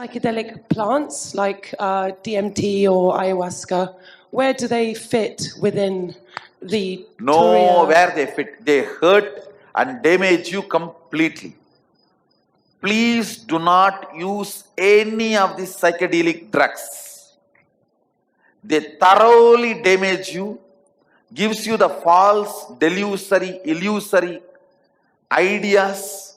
psychedelic plants like DMT or ayahuasca, where do they fit within the Nowhere they fit. They hurt and damage you completely. Please do not use any of these psychedelic drugs. They thoroughly damage you, gives you the false, delusory, illusory ideas.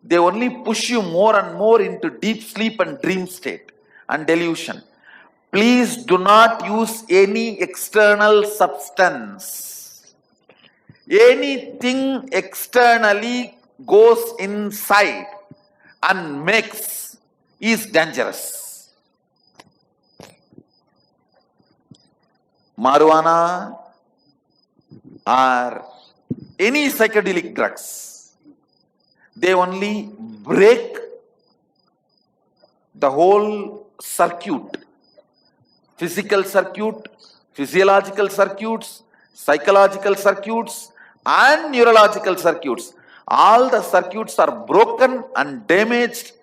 They only push you more and more into deep sleep and dream state and delusion. Please do not use any external substance. Anything externally goes inside and makes is dangerous. Marijuana or any psychedelic drugs, they only break the whole circuit. Physical circuit, physiological circuits, psychological circuits, and neurological circuits. All the circuits are broken and damaged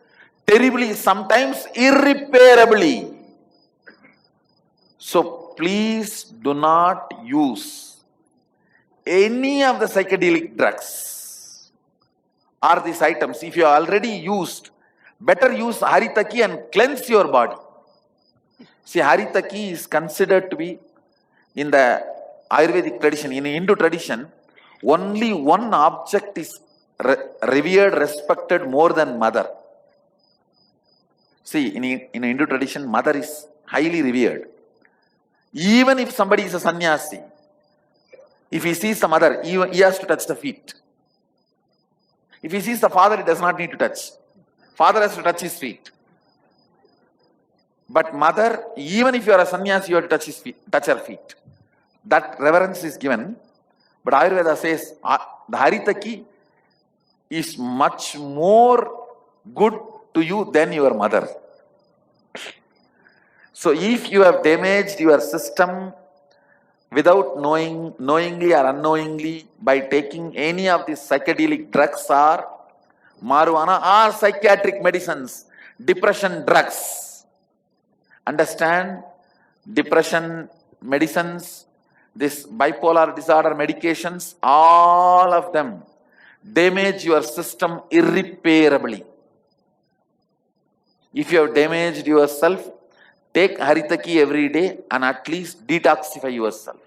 terribly, sometimes irreparably. So please do not use any of the psychedelic drugs or these items. If you are already used, better use Haritaki and cleanse your body. See, Haritaki is considered to be, in the Ayurvedic tradition, in Hindu tradition, only one object is revered, respected more than mother. See, in Hindu tradition, mother is highly revered. Even if somebody is a sannyasi, if he sees the mother, he has to touch the feet. If he sees the father, he does not need to touch. Father has to touch his feet. But mother, even if you are a sannyasi, you have to touch her feet. That reverence is given. But Ayurveda says the Haritaki is much more good to you than your mother. So if you have damaged your system without knowingly or unknowingly, by taking any of these psychedelic drugs or marijuana or psychiatric medicines, depression drugs, understand, depression medicines, this bipolar disorder medications, all of them damage your system irreparably. If you have damaged yourself, take Haritaki every day and at least detoxify yourself.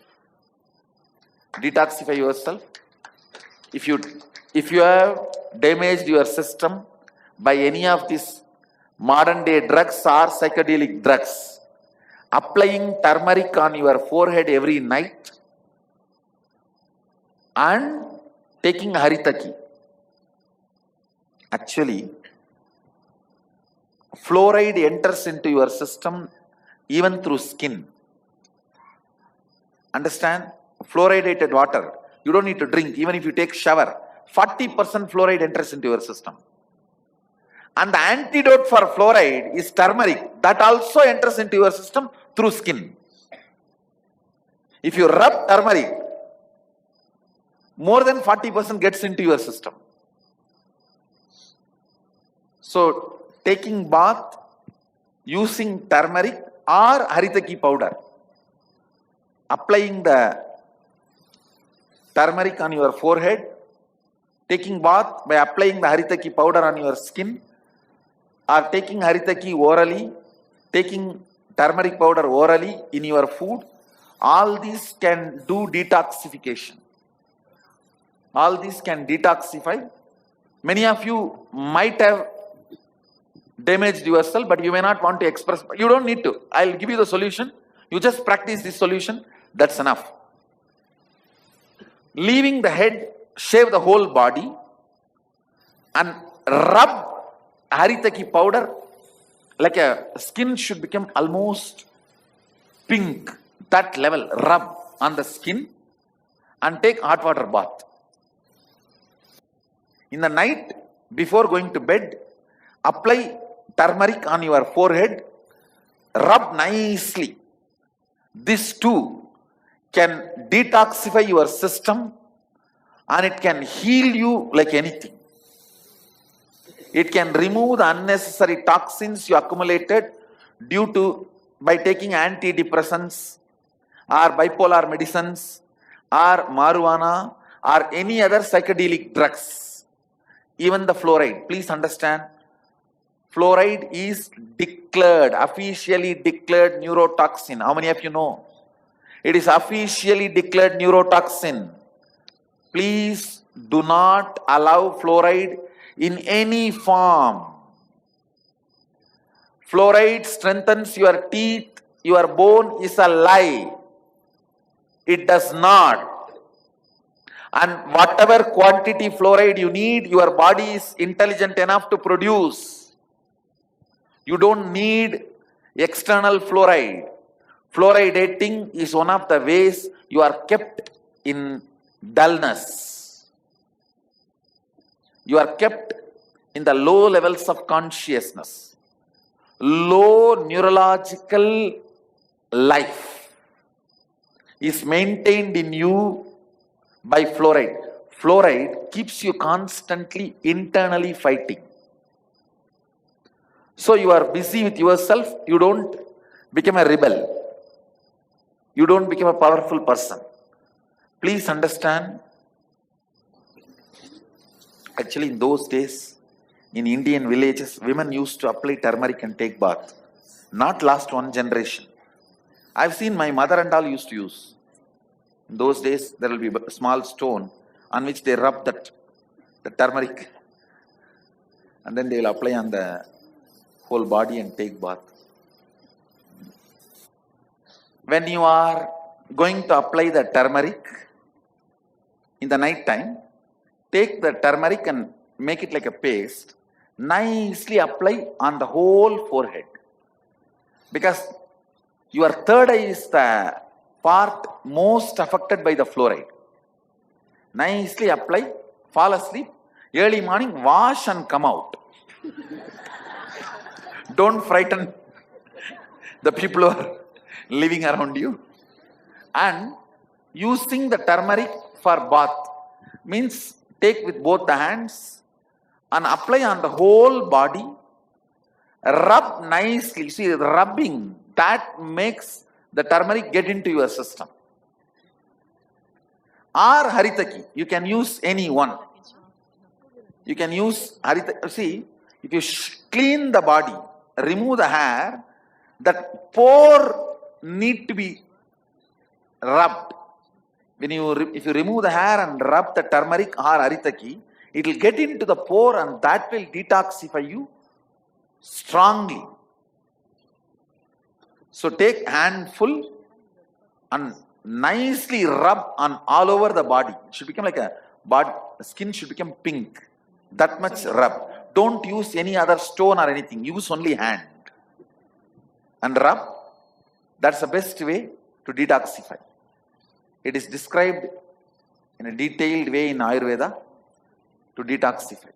Detoxify yourself. If you have damaged your system by any of these modern day drugs or psychedelic drugs, applying turmeric on your forehead every night and taking Haritaki. Actually, fluoride enters into your system even through skin. Understand? Fluoridated water, you don't need to drink. Even if you take shower, 40% fluoride enters into your system. And the antidote for fluoride is turmeric. That also enters into your system through skin. If you rub turmeric, more than 40% gets into your system. So, taking bath using turmeric or Haritaki powder, applying the turmeric on your forehead, taking bath by applying the Haritaki powder on your skin, or taking Haritaki orally, taking turmeric powder orally in your food, all these can do detoxification. All these can detoxify. Many of you might have damaged yourself, but you may not want to express. You don't need to. I'll give you the solution. You just practice this solution. That's enough. Leaving the head, shave the whole body and rub Haritaki powder, like a skin should become almost pink, that level. Rub on the skin and take hot water bath. In the night, before going to bed, apply turmeric on your forehead, rub nicely. This too can detoxify your system and it can heal you like anything. It can remove the unnecessary toxins you accumulated by taking antidepressants or bipolar medicines or marijuana or any other psychedelic drugs. Even the fluoride, please understand, fluoride is officially declared neurotoxin. How many of you know? It is officially declared neurotoxin. Please do not allow fluoride in any form. Fluoride strengthens your teeth, your bone is a lie. It does not. And whatever quantity fluoride you need, your body is intelligent enough to produce. You don't need external fluoride. Fluoridating is one of the ways you are kept in dullness. You are kept in the low levels of consciousness. Low neurological life is maintained in you by fluoride. Fluoride keeps you constantly internally fighting. So you are busy with yourself, you don't become a rebel. You don't become a powerful person. Please understand, actually in those days, in Indian villages, women used to apply turmeric and take bath. Not last one generation. I've seen my mother and all used to use. In those days, there will be a small stone on which they rub the turmeric, and then they will apply on the whole body and take bath. When you are going to apply the turmeric in the night time, take the turmeric and make it like a paste, nicely apply on the whole forehead. Because your third eye is the part most affected by the fluoride. Nicely apply, fall asleep, early morning, wash and come out. Don't frighten the people who are living around you. And using the turmeric for bath means take with both the hands and apply on the whole body. Rub nicely. See, rubbing, that makes the turmeric get into your system. Or haritaki, you can use any one. You can use haritaki. See, if you clean the body, remove the hair, that pore need to be rubbed. If you remove the hair and rub the turmeric or haritaki, it will get into the pore and that will detoxify you strongly. So take handful and nicely rub on all over the body. It should become like the skin should become pink. That much rub. Don't use any other stone or anything. Use only hand. And rub. That's the best way to detoxify. It is described in a detailed way in Ayurveda to detoxify.